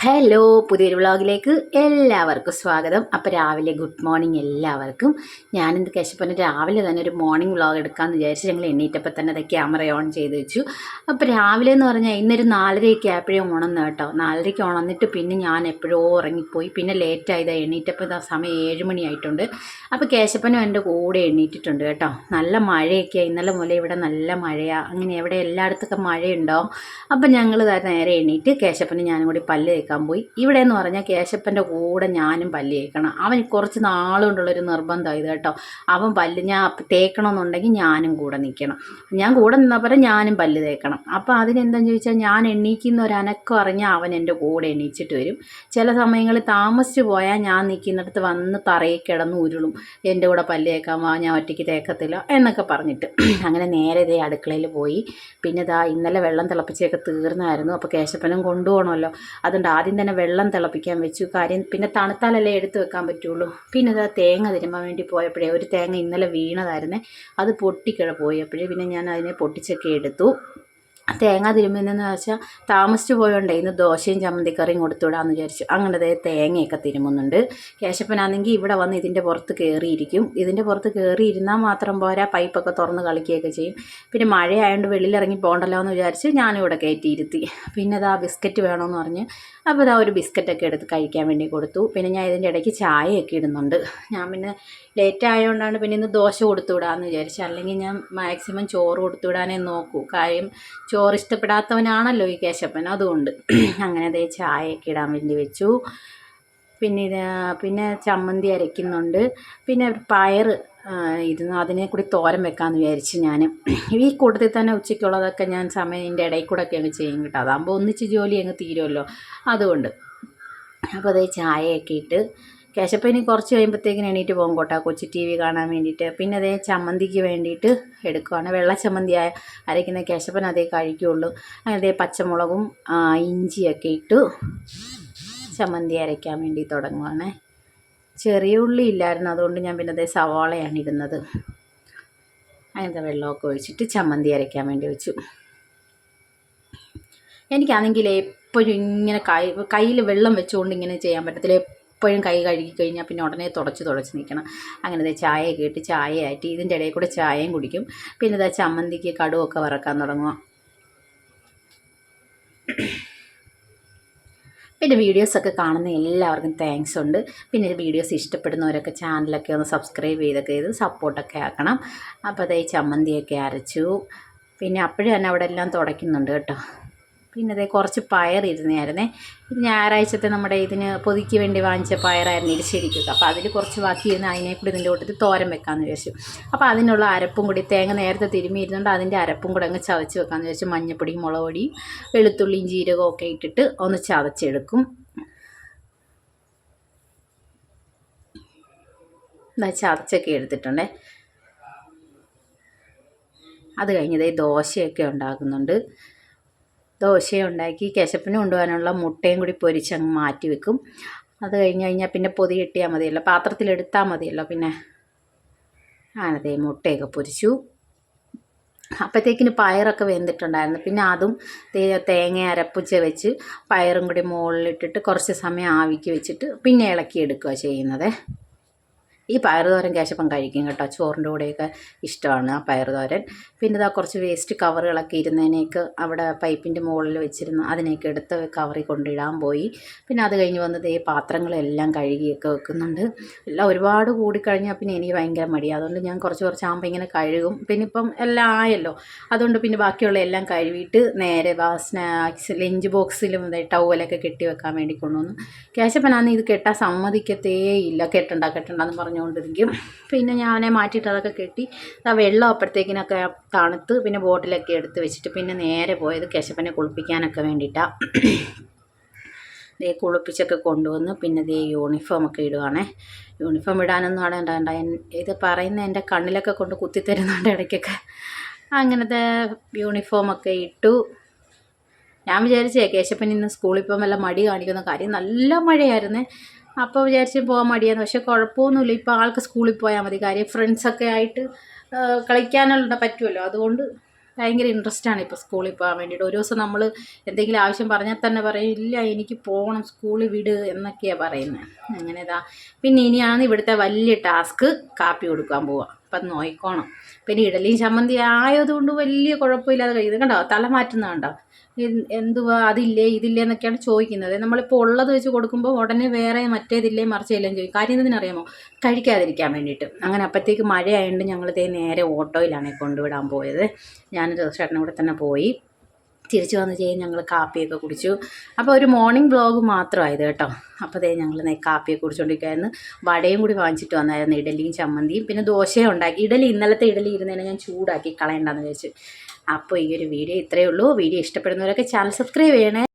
Hello, പുതിയൊരു വ്ളോഗിലേക്ക് എല്ലാവർക്കും സ്വാഗതം. അപ്പോൾ രാവിലെ ഗുഡ് മോർണിംഗ് എല്ലാവർക്കും. ഞാനിന്ന് കേശപ്പന് രാവിലെ തന്നെ ഒരു മോർണിംഗ് വ്ളോഗ് എടുക്കാമെന്ന് വിചാരിച്ച് ഞങ്ങൾ എണ്ണീറ്റപ്പോൾ തന്നെ അത് ക്യാമറ ഓൺ ചെയ്ത് വെച്ചു. അപ്പോൾ രാവിലെ എന്ന് പറഞ്ഞാൽ ഇന്നൊരു 4:30 ആയപ്പോഴും ഉണർന്നു കേട്ടോ. 4:30 ഉണർന്നിട്ട് പിന്നെ ഞാൻ എപ്പോഴോ ഉറങ്ങിപ്പോയി. പിന്നെ ലേറ്റായത് എണ്ണീറ്റപ്പോൾ സമയം 7 മണിയായിട്ടുണ്ട്. അപ്പോൾ കേശപ്പനും എൻ്റെ കൂടെ എണ്ണീറ്റിട്ടുണ്ട് കേട്ടോ. നല്ല മഴയൊക്കെയാണ്, ഇന്നലെ മുതലേ ഇവിടെ നല്ല മഴയാണ്. അങ്ങനെ എവിടെ എല്ലായിടത്തൊക്കെ മഴയുണ്ടോ. അപ്പം ഞങ്ങൾ നേരെ എണ്ണീറ്റ് കേശപ്പനും ഞാനും കൂടി പല്ല് തേക്കാൻ പോയി. ഇവിടെ എന്ന് പറഞ്ഞാൽ കേശപ്പൻ്റെ കൂടെ ഞാനും പല്ല് തേക്കണം. അവൻ കുറച്ച് നാളുകൊണ്ടുള്ളൊരു നിർബന്ധമായത് കേട്ടോ. അവൻ പല്ല് ഞാൻ തേക്കണമെന്നുണ്ടെങ്കിൽ ഞാനും കൂടെ നിൽക്കണം. ഞാൻ കൂടെ നിന്നാൽ പറയാം ഞാനും പല്ല് തേക്കണം. അപ്പോൾ അതിനെന്താണെന്ന് ചോദിച്ചാൽ ഞാൻ എണ്ണീക്കുന്ന ഒരു അനക്കം അറിഞ്ഞാൽ അവൻ എൻ്റെ കൂടെ എണ്ണീച്ചിട്ട് വരും. ചില സമയങ്ങളിൽ താമസിച്ച് പോയാൽ ഞാൻ നിൽക്കുന്നിടത്ത് വന്ന് തറയിൽ കിടന്ന് ഉരുളും. എൻ്റെ കൂടെ പല്ല് തേക്കാൻ വാ, ഞാൻ ഒറ്റയ്ക്ക് തേക്കത്തില്ല എന്നൊക്കെ പറഞ്ഞിട്ട്. അങ്ങനെ നേരെ ഇതേ അടുക്കളയിൽ പോയി. പിന്നെ ഇന്നലെ വെള്ളം തിളപ്പിച്ചൊക്കെ തീർന്നായിരുന്നു. അപ്പോൾ കേശപ്പനും കൊണ്ടുപോകണമല്ലോ. അതുകൊണ്ട് ആദ്യം തന്നെ വെള്ളം തിളപ്പിക്കാൻ വെച്ചു. കാര്യം പിന്നെ തണുത്താലല്ലേ എടുത്ത് വെക്കാൻ പറ്റുള്ളൂ. പിന്നെ തേങ്ങ തിരുമ്പാൻ വേണ്ടി പോയപ്പോഴേ ഒരു തേങ്ങ ഇന്നലെ വീണതായിരുന്നേ, അത് പൊട്ടിക്കിഴ പോയപ്പോഴേ പിന്നെ ഞാൻ അതിനെ പൊട്ടിച്ചൊക്കെ എടുത്തു. തേങ്ങ തിരുമ്മുന്നതെന്ന് വെച്ചാൽ താമസിച്ച് പോയോണ്ടേ ഇന്ന് ദോശയും ചമ്മന്തിക്കറിയും കൊടുത്തുവിടാമെന്ന് വിചാരിച്ചു. അങ്ങനെ തേങ്ങയൊക്കെ തിരുമുന്നുണ്ട്. കേശപ്പനാണെങ്കിൽ ഇവിടെ വന്ന് ഇതിൻ്റെ പുറത്ത് കയറിയിരിക്കും. ഇതിൻ്റെ പുറത്ത് കയറിയിരുന്നാൽ മാത്രം പോരാ, പൈപ്പൊക്കെ തുറന്ന് കളിക്കുകയൊക്കെ ചെയ്യും. പിന്നെ മഴയായതുകൊണ്ട് വെളിയിലിറങ്ങി പോകണ്ടല്ലോ എന്ന് വിചാരിച്ച് ഞാനിവിടെ കയറ്റിയിരുത്തി. പിന്നെ ബിസ്ക്കറ്റ് വേണമെന്ന് പറഞ്ഞ് അപ്പോൾ ഒരു ബിസ്ക്കറ്റൊക്കെ എടുത്ത് കഴിക്കാൻ വേണ്ടി കൊടുത്തു. പിന്നെ ഞാൻ ഇതിൻ്റെ ഇടയ്ക്ക് ചായയൊക്കെ ഇടുന്നുണ്ട്. ഞാൻ പിന്നെ ലേറ്റ് ആയതുകൊണ്ടാണ് പിന്നെ ഇന്ന് ദോശ കൊടുത്തുവിടാമെന്ന് വിചാരിച്ചു. അല്ലെങ്കിൽ ഞാൻ മാക്സിമം ചോറ് കൊടുത്തുവിടാനേ നോക്കൂ. കാര്യം ചോറ് ഇഷ്ടപ്പെടാത്തവനാണല്ലോ ഈ കേശപ്പൻ, അതുകൊണ്ട്. അങ്ങനെ ചായയൊക്കെ ഇടാൻ വേണ്ടി വെച്ചു. പിന്നെ ചമ്മന്തി അരയ്ക്കുന്നുണ്ട്. പിന്നെ പയർ ഇരുന്നു, അതിനെ കൂടി തോരൻ വെക്കാമെന്ന് വിചാരിച്ച് ഞാൻ. ഈ കൂട്ടത്തിൽ തന്നെ ഉച്ചയ്ക്കുള്ളതൊക്കെ ഞാൻ സമയത്തിൻ്റെ ഇടയിൽ കൂടെ ഒക്കെ അങ്ങ് ചെയ്യും കേട്ടോ. അതാകുമ്പോൾ ഒന്നിച്ച് ജോലി അങ്ങ് തീരുമല്ലോ, അതുകൊണ്ട്. അപ്പോൾ ചായയൊക്കെ ഇട്ട് കേശപ്പന് കുറച്ച് കഴിയുമ്പോഴത്തേക്കിന് എണീറ്റ് പോകും കേട്ടോ, കൊച്ചി TV കാണാൻ വേണ്ടിയിട്ട്. പിന്നെ ചമ്മന്തിക്ക് വേണ്ടിയിട്ട് എടുക്കുവാണ്. വെള്ള ചമ്മന്തി അരയ്ക്കുന്ന കേശപ്പൻ കഴിക്കുകയുള്ളൂ. അങ്ങനെ പച്ചമുളകും ഇഞ്ചിയൊക്കെ ഇട്ടു ചമ്മന്തി അരയ്ക്കാൻ വേണ്ടി തുടങ്ങുവാണ്. ചെറിയ ഉള്ളി ഇല്ലായിരുന്നു, അതുകൊണ്ട് ഞാൻ പിന്നെ സവാളയാണ് ഇടുന്നത്. അങ്ങനത്തെ വെള്ളമൊക്കെ ഒഴിച്ചിട്ട് ചമ്മന്തി അരയ്ക്കാൻ വേണ്ടി വെച്ചു. എനിക്കാണെങ്കിൽ എപ്പോഴും ഇങ്ങനെ കയ്യിൽ വെള്ളം വെച്ചുകൊണ്ട് ഇങ്ങനെ ചെയ്യാൻ പറ്റത്തില്ല. എപ്പോഴും കൈ കഴുകി കഴിഞ്ഞാൽ പിന്നെ ഉടനെ തുടച്ച് നിൽക്കണം. അങ്ങനെ ചായയൊക്കെ ഇട്ട് ചായയായിട്ട് ഇതിൻ്റെ ഇടയിൽ കൂടെ ചായയും കുടിക്കും. പിന്നെ ചമ്മന്തിക്ക് കടുവൊക്കെ വറക്കാൻ തുടങ്ങുക. പിന്നെ വീഡിയോസൊക്കെ കാണുന്ന എല്ലാവർക്കും താങ്ക്സ് ഉണ്ട്. പിന്നെ വീഡിയോസ് ഇഷ്ടപ്പെടുന്നവരൊക്കെ ചാനലൊക്കെ ഒന്ന് സബ്സ്ക്രൈബ് ചെയ്ത് സപ്പോർട്ടൊക്കെ ആക്കണം. അപ്പോൾ ചമ്മന്തിയൊക്കെ അരച്ചു. പിന്നെ അപ്പോഴും തന്നെ അവിടെ എല്ലാം തുടയ്ക്കുന്നുണ്ട് കേട്ടോ. പിന്നെ കുറച്ച് പയറിരുന്നായിരുന്നേ. ഇത് ഞായറാഴ്ചത്തെ നമ്മുടെ ഇതിന് പൊതിക്ക് വേണ്ടി വാങ്ങിച്ച പയറായിരുന്നു ഇരിശിരിക്കുക. അപ്പോൾ അതിൽ കുറച്ച് ബാക്കിയിരുന്ന് അതിനെ കൂടി ഇതിൻ്റെ കൂട്ടത്തിൽ തോരൻ വെക്കാമെന്ന് വിചാരിച്ചു. അപ്പോൾ അതിനുള്ള അരപ്പും കൂടി തേങ്ങ നേരത്തെ തിരുമ്മിയിരുന്നുകൊണ്ട് അതിൻ്റെ അരപ്പും കൂടെ അങ്ങ് ചതച്ച് വെക്കാമെന്ന് വിചാരിച്ചു. മഞ്ഞപ്പൊടിയും മുളക് പൊടിയും വെളുത്തുള്ളിയും ജീരകവും ഒക്കെ ഇട്ടിട്ട് ഒന്ന് ചതച്ചെടുക്കും. ചതച്ചൊക്കെ എടുത്തിട്ടുണ്ടേ. അത് കഴിഞ്ഞ് ദോശയൊക്കെ ഉണ്ടാക്കുന്നുണ്ട്. ദോശയുണ്ടാക്കി കേശപ്പന് കൊണ്ടുപോകാനുള്ള മുട്ടയും കൂടി പൊരിച്ചങ്ങ് മാറ്റി വെക്കും. അത് കഴിഞ്ഞാൽ പിന്നെ പൊതി കെട്ടിയാൽ മതിയല്ലോ, പാത്രത്തിലെടുത്താൽ മതിയല്ലോ. പിന്നെ അങ്ങനത്തെ മുട്ടയൊക്കെ പൊരിച്ചു. അപ്പോഴത്തേക്കിന് പയറൊക്കെ വെന്തിട്ടുണ്ടായിരുന്നു. പിന്നെ അതും തേങ്ങ അരപ്പിച്ച് വെച്ച് പയറും കൂടി മുകളിലിട്ടിട്ട് കുറച്ച് സമയം ആവിക്ക് വെച്ചിട്ട് പിന്നെ ഇളക്കിയെടുക്കുക ചെയ്യുന്നത്. ഈ പയറുതോരൻ കേശപ്പൻ കഴിക്കും കേട്ടോ, ചോറിൻ്റെ കൂടെയൊക്കെ ഇഷ്ടമാണ് ആ പയറുതോരൻ. പിന്നെ കുറച്ച് വേസ്റ്റ് കവറുകളൊക്കെ ഇരുന്നതിനേക്ക് അവിടെ പൈപ്പിൻ്റെ മുകളിൽ വെച്ചിരുന്നു, അതിനേക്ക് എടുത്ത് കവറിൽ കൊണ്ടിടാൻ പോയി. പിന്നെ അത് കഴിഞ്ഞ് വന്നത് ഈ പാത്രങ്ങളെല്ലാം കഴുകിയൊക്കെ വെക്കുന്നുണ്ട്. എല്ലാം ഒരുപാട് കൂടിക്കഴിഞ്ഞാൽ പിന്നെ എനിക്ക് ഭയങ്കര മടിയാണ്. അതുകൊണ്ട് ഞാൻ കുറച്ചാകുമ്പോൾ ഇങ്ങനെ കഴുകും. പിന്നെ ഇപ്പം എല്ലാം ആയല്ലോ, അതുകൊണ്ട് പിന്നെ ബാക്കിയുള്ള എല്ലാം കഴുകിയിട്ട് നേരെ സ്നാക്സ് ലഞ്ച് ബോക്സിലും ടവലൊക്കെ കെട്ടി വെക്കാൻ വേണ്ടി കൊണ്ടുവന്നു. കേശപ്പനാന്ന് ഇത് കെട്ടാൻ സമ്മതിക്കത്തേ ഇല്ല. കെട്ടണ്ടെന്ന് പറഞ്ഞുകൊണ്ടിരിക്കും. പിന്നെ ഞാൻ മാറ്റിയിട്ട് അതൊക്കെ കെട്ടി വെള്ളം അപ്പോഴത്തേക്കിനൊക്കെ തണുത്ത് പിന്നെ ബോട്ടിലൊക്കെ എടുത്ത് വെച്ചിട്ട് പിന്നെ നേരെ പോയത് കേശപ്പനെ കുളിപ്പിക്കാനൊക്കെ വേണ്ടിയിട്ടാണ്. കുളിപ്പിച്ചൊക്കെ കൊണ്ടുവന്ന് പിന്നെ യൂണിഫോമൊക്കെ ഇടുവാണേ. യൂണിഫോം ഇടാനൊന്നും അവിടെ ഇത് പറയുന്ന എൻ്റെ കണ്ണിലൊക്കെ കൊണ്ട് കുത്തിത്തരുന്നുണ്ട് ഇടയ്ക്കൊക്കെ. അങ്ങനത്തെ യൂണിഫോമൊക്കെ ഇട്ടു. ഞാൻ വിചാരിച്ചേ കേശപ്പൻ ഇന്ന് സ്കൂളിൽ പോകാൻ വല്ല മടി കാണിക്കുന്ന കാര്യം, നല്ല മഴയായിരുന്നേ. അപ്പോൾ വിചാരിച്ച് പോകാൻ മടിയായിരുന്നു. പക്ഷേ കുഴപ്പമൊന്നുമില്ല, ഇപ്പോൾ ആൾക്ക് സ്കൂളിൽ പോയാൽ മതി. കാര്യം ഫ്രണ്ട്സൊക്കെ ആയിട്ട് കളിക്കാനുള്ള പറ്റുമല്ലോ, അതുകൊണ്ട് ഭയങ്കര ഇൻട്രസ്റ്റാണ് ഇപ്പോൾ സ്കൂളിൽ പോകാൻ വേണ്ടിയിട്ട്. ഒരു ദിവസം നമ്മൾ എന്തെങ്കിലും ആവശ്യം പറഞ്ഞാൽ തന്നെ പറയും ഇല്ല എനിക്ക് പോകണം, സ്കൂളിൽ വിട് എന്നൊക്കെയാണ് പറയുന്നത്. അങ്ങനെ ഇതാ പിന്നെ ഇനിയാണ് ഇവിടുത്തെ വലിയ ടാസ്ക്, കാപ്പി കൊടുക്കാൻ പോവുക. അപ്പം നോയിക്കോണം. പിന്നെ ഇഡലിയും ചമ്മന്തി ആയതുകൊണ്ട് വലിയ കുഴപ്പമില്ലാതെ കഴിയുന്നത് കണ്ടോ, തല മാറ്റുന്നത് കണ്ടോ, എന്തുവാ അതില്ലേ ഇതില്ലേ എന്നൊക്കെയാണ് ചോദിക്കുന്നത്. നമ്മളിപ്പോൾ ഉള്ളത് വെച്ച് കൊടുക്കുമ്പോൾ ഉടനെ വേറെ മറ്റേതില്ലേ മറിച്ചില്ലേ ചോദിക്കും. കാര്യം എന്തിനറിയാമോ, കഴിക്കാതിരിക്കാൻ വേണ്ടിയിട്ട്. അങ്ങനെ അപ്പോഴത്തേക്ക് മഴയായതുകൊണ്ട് ഞങ്ങൾ നേരെ ഓട്ടോയിലാണ് കൊണ്ടുവിടാൻ പോയത്. ഞാനൊരു ചേട്ടൻ്റെ കൂടെ തന്നെ പോയി. തിരിച്ചു വന്ന് ചെയ്യും ഞങ്ങൾ കാപ്പിയൊക്കെ കുടിച്ചു. അപ്പോൾ ഒരു മോർണിംഗ് വ്ളോഗ് മാത്രമായത് കേട്ടോ. അപ്പോൾ ഞങ്ങൾ കാപ്പിയൊക്കെ കുടിച്ചുകൊണ്ടിരിക്കുകയായിരുന്നു. വടയും കൂടി വാങ്ങിച്ചിട്ട് വന്നായിരുന്നു, ഇഡലിയും ചമ്മന്തിയും. പിന്നെ ദോശയും ഉണ്ടാക്കി. ഇന്നലത്തെ ഇഡലി ഇരുന്നതിനെ ഞാൻ ചൂടാക്കി കളയണ്ടെന്ന് വിചാരിച്ചു. അപ്പോൾ ഈ ഒരു വീഡിയോ ഇത്രയേ ഉള്ളൂ. വീഡിയോ ഇഷ്ടപ്പെടുന്നവരൊക്കെ ചാനൽ സബ്സ്ക്രൈബ് ചെയ്യണേ.